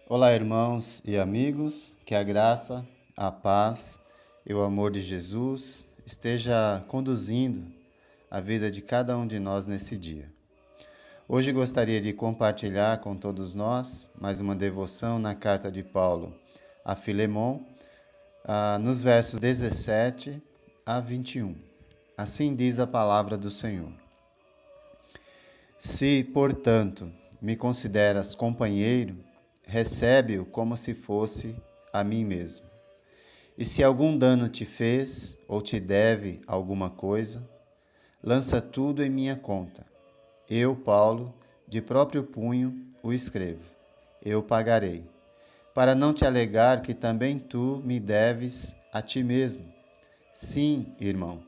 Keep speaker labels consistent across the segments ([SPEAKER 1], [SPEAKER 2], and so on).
[SPEAKER 1] Olá, irmãos e amigos, que a graça, a paz e o amor de Jesus esteja conduzindo a vida de cada um de nós nesse dia. Hoje gostaria de compartilhar com todos nós mais uma devoção na carta de Paulo a Filemon, nos versos 17 a 21. Assim diz a palavra do Senhor. Se, portanto, me consideras companheiro, recebe-o como se fosse a mim mesmo. E se algum dano te fez ou te deve alguma coisa, lança tudo em minha conta. Eu, Paulo, de próprio punho o escrevo. Eu pagarei, para não te alegar que também tu me deves a ti mesmo. Sim, irmão,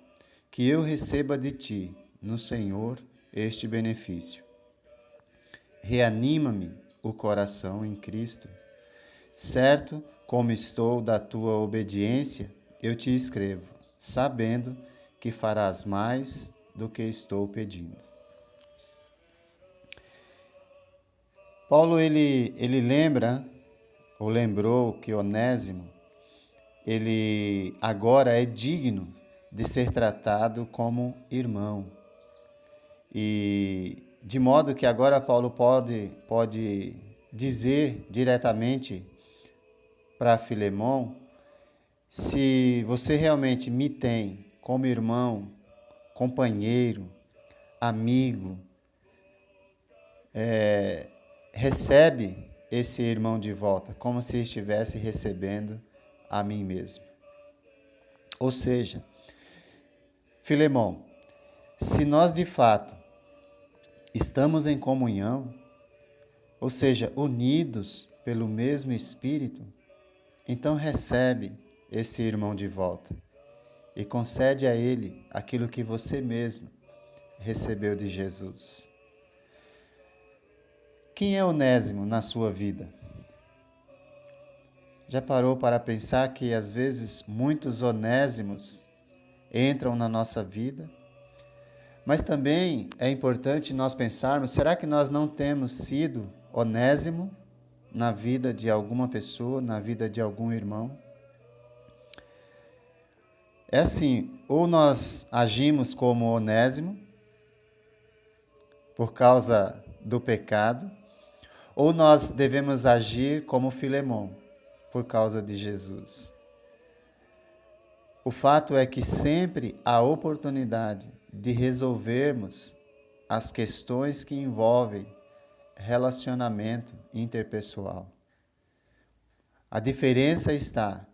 [SPEAKER 1] que eu receba de ti, no Senhor, este benefício. Reanima-me o coração em Cristo. Certo como estou da tua obediência, eu te escrevo, sabendo que farás mais do que estou pedindo. Paulo ele lembra, ou lembrou que Onésimo, ele agora é digno de ser tratado como irmão. E de modo que agora Paulo pode dizer diretamente para Filemon: se você realmente me tem como irmão, companheiro, amigo, recebe esse irmão de volta, como se estivesse recebendo a mim mesmo. Ou seja, Filemon, se nós de fato estamos em comunhão, ou seja, unidos pelo mesmo Espírito, então recebe esse irmão de volta e concede a ele aquilo que você mesmo recebeu de Jesus. Quem é Onésimo na sua vida? Já parou para pensar que às vezes muitos Onésimos entram na nossa vida? Mas também é importante nós pensarmos, será que nós não temos sido Onésimo na vida de alguma pessoa, na vida de algum irmão? É assim, ou nós agimos como Onésimo, por causa do pecado, ou nós devemos agir como Filemon, por causa de Jesus. O fato é que sempre há oportunidade de resolvermos as questões que envolvem relacionamento interpessoal. A diferença está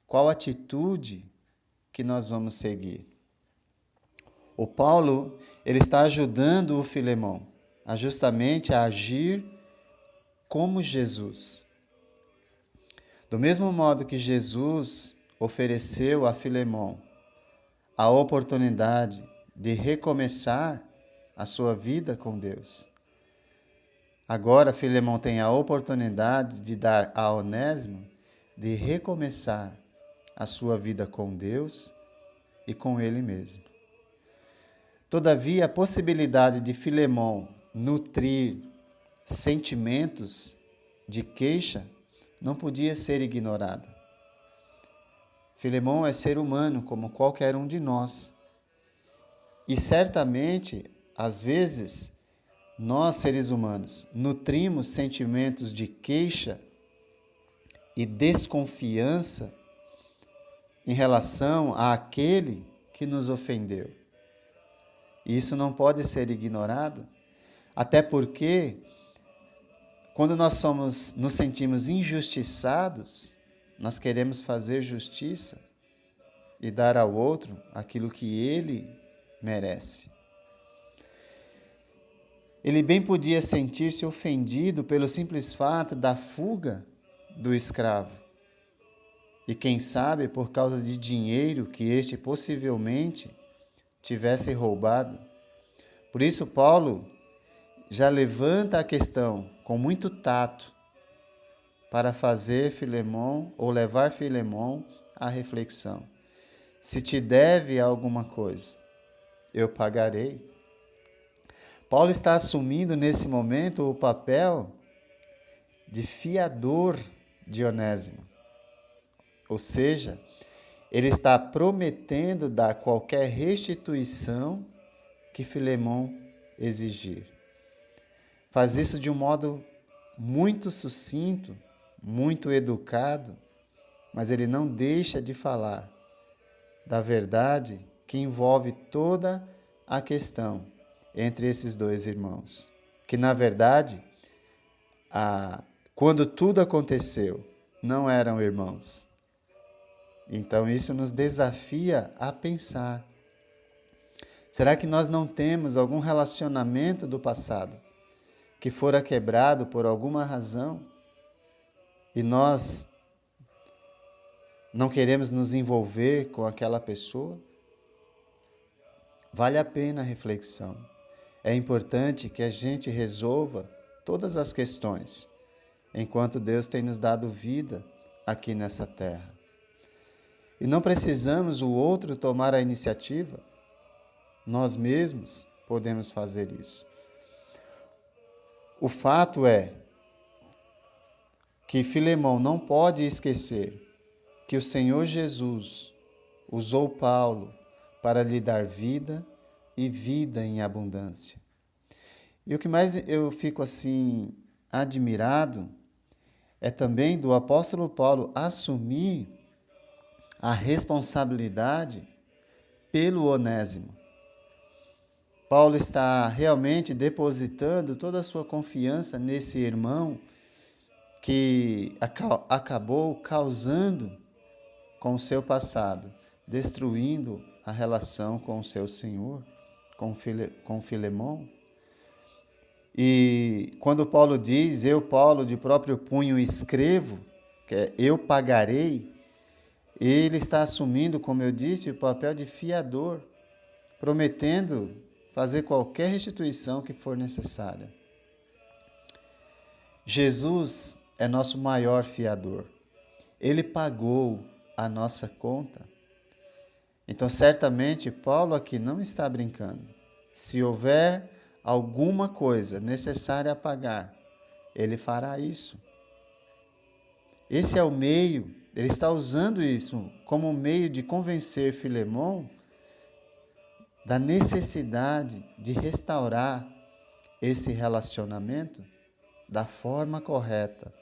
[SPEAKER 1] qual atitude que nós vamos seguir. O Paulo, ele está ajudando o Filemon justamente a agir como Jesus. Do mesmo modo que Jesus ofereceu a Filemon a oportunidade de recomeçar a sua vida com Deus, agora Filemon tem a oportunidade de dar a Onésimo de recomeçar a sua vida com Deus e com ele mesmo. Todavia, a possibilidade de Filemon nutrir sentimentos de queixa não podia ser ignorada. Filemon é ser humano como qualquer um de nós. E certamente, às vezes, nós, seres humanos, nutrimos sentimentos de queixa e desconfiança em relação àquele que nos ofendeu. E isso não pode ser ignorado, até porque quando nós nos sentimos injustiçados, nós queremos fazer justiça e dar ao outro aquilo que ele merece. Ele bem podia sentir-se ofendido pelo simples fato da fuga do escravo. E quem sabe por causa de dinheiro que este possivelmente tivesse roubado. Por isso Paulo já levanta a questão com muito tato para fazer Filemon ou levar Filemon à reflexão. Se te deve alguma coisa, eu pagarei. Paulo está assumindo nesse momento o papel de fiador de Onésimo. Ou seja, ele está prometendo dar qualquer restituição que Filemão exigir. Faz isso de um modo muito sucinto, muito educado, mas ele não deixa de falar da verdade que envolve toda a questão entre esses dois irmãos. Que, na verdade, quando tudo aconteceu, não eram irmãos. Então, isso nos desafia a pensar. Será que nós não temos algum relacionamento do passado que fora quebrado por alguma razão e nós não queremos nos envolver com aquela pessoa? Vale a pena a reflexão. É importante que a gente resolva todas as questões, enquanto Deus tem nos dado vida aqui nessa terra. E não precisamos o outro tomar a iniciativa. Nós mesmos podemos fazer isso. O fato é que Filemão não pode esquecer que o Senhor Jesus usou Paulo para lhe dar vida e vida em abundância. E o que mais eu fico assim admirado é também do apóstolo Paulo assumir a responsabilidade pelo Onésimo. Paulo está realmente depositando toda a sua confiança nesse irmão que acabou causando com o seu passado, destruindo a relação com o seu senhor, com Filemão. E quando Paulo diz, eu, Paulo, de próprio punho escrevo, que é eu pagarei, ele está assumindo, como eu disse, o papel de fiador, prometendo fazer qualquer restituição que for necessária. Jesus é nosso maior fiador. Ele pagou a nossa conta. Então, certamente, Paulo aqui não está brincando. Se houver alguma coisa necessária a pagar, ele fará isso. Esse é o meio, ele está usando isso como um meio de convencer Filemão da necessidade de restaurar esse relacionamento da forma correta.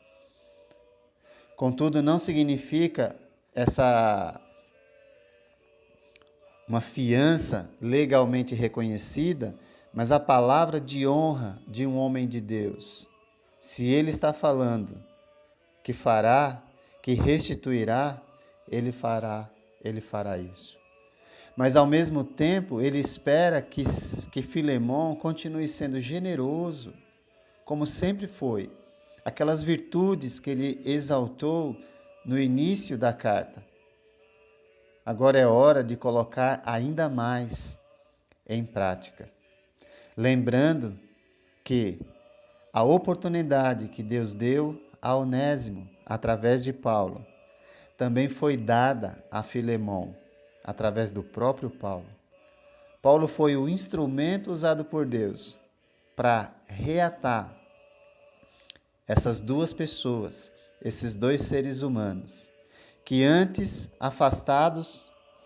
[SPEAKER 1] Contudo, não significa uma fiança legalmente reconhecida, mas a palavra de honra de um homem de Deus. Se ele está falando que fará, que restituirá, ele fará isso. Mas, ao mesmo tempo, ele espera que Filemão continue sendo generoso, como sempre foi. Aquelas virtudes que ele exaltou no início da carta. Agora é hora de colocar ainda mais em prática. Lembrando que a oportunidade que Deus deu a Onésimo, através de Paulo, também foi dada a Filemão, através do próprio Paulo. Paulo foi o instrumento usado por Deus para reatar essas duas pessoas, esses dois seres humanos, que antes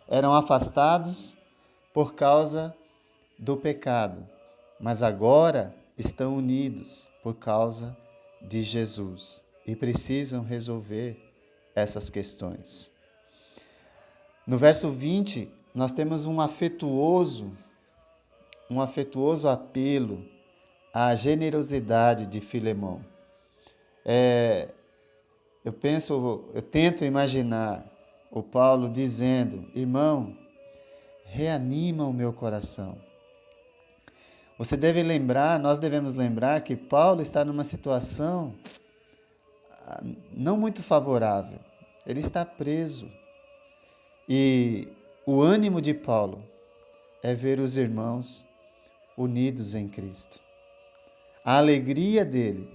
[SPEAKER 1] eram afastados por causa do pecado, mas agora estão unidos por causa de Jesus e precisam resolver essas questões. No verso 20, nós temos um afetuoso apelo à generosidade de Filemão. Eu tento imaginar o Paulo dizendo, irmão, reanima o meu coração. Nós devemos lembrar que Paulo está numa situação não muito favorável. Ele está preso. E o ânimo de Paulo é ver os irmãos unidos em Cristo. A alegria dele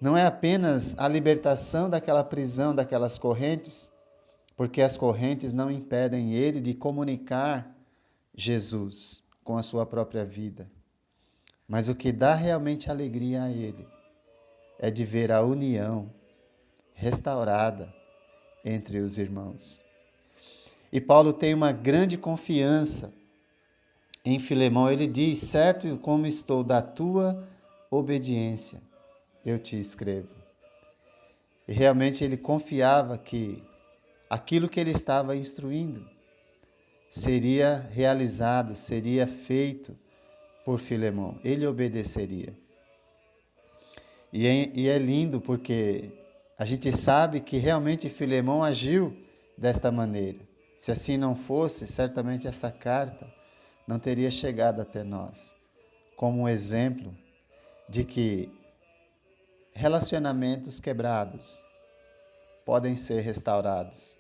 [SPEAKER 1] não é apenas a libertação daquela prisão, daquelas correntes, porque as correntes não impedem ele de comunicar Jesus com a sua própria vida. Mas o que dá realmente alegria a ele é de ver a união restaurada entre os irmãos. E Paulo tem uma grande confiança em Filemão. Ele diz: certo como estou da tua obediência, eu te escrevo. E realmente ele confiava que aquilo que ele estava instruindo seria realizado, seria feito por Filemão. Ele obedeceria. E é lindo porque a gente sabe que realmente Filemão agiu desta maneira. Se assim não fosse, certamente essa carta não teria chegado até nós, como um exemplo de que relacionamentos quebrados podem ser restaurados,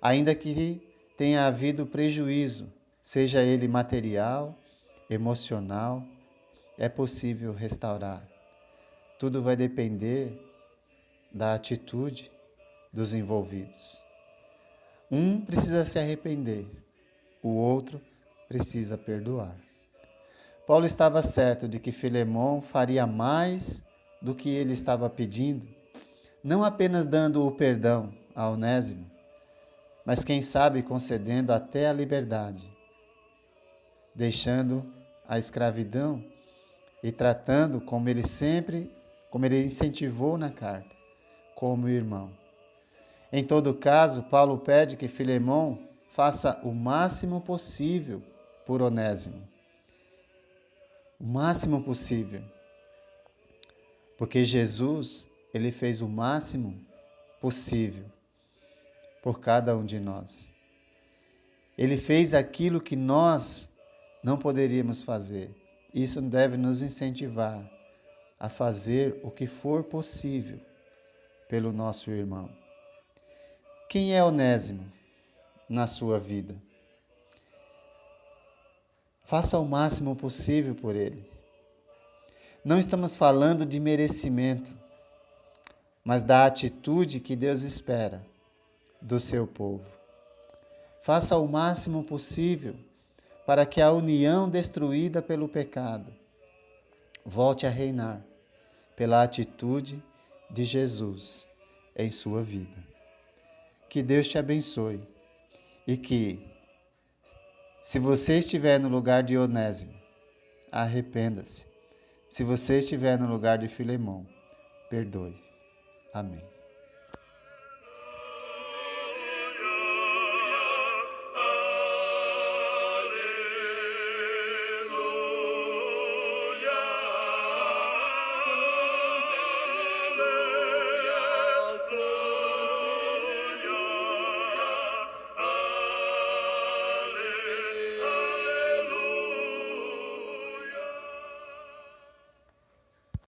[SPEAKER 1] ainda que tenha havido prejuízo, seja ele material, emocional, é possível restaurar. Tudo vai depender da atitude dos envolvidos. Um precisa se arrepender, o outro precisa perdoar. Paulo estava certo de que Filemão faria mais do que ele estava pedindo, não apenas dando o perdão a Onésimo, mas quem sabe concedendo até a liberdade, deixando a escravidão e tratando como ele incentivou na carta, como irmão. Em todo caso, Paulo pede que Filemão faça o máximo possível por Onésimo. O máximo possível. Porque Jesus, ele fez o máximo possível por cada um de nós. Ele fez aquilo que nós não poderíamos fazer. Isso deve nos incentivar a fazer o que for possível pelo nosso irmão. Quem é Onésimo na sua vida? Faça o máximo possível por ele. Não estamos falando de merecimento, mas da atitude que Deus espera do seu povo. Faça o máximo possível para que a união destruída pelo pecado volte a reinar pela atitude de Jesus em sua vida. Que Deus te abençoe e que, se você estiver no lugar de Onésimo, arrependa-se. Se você estiver no lugar de Filemão, perdoe. Amém.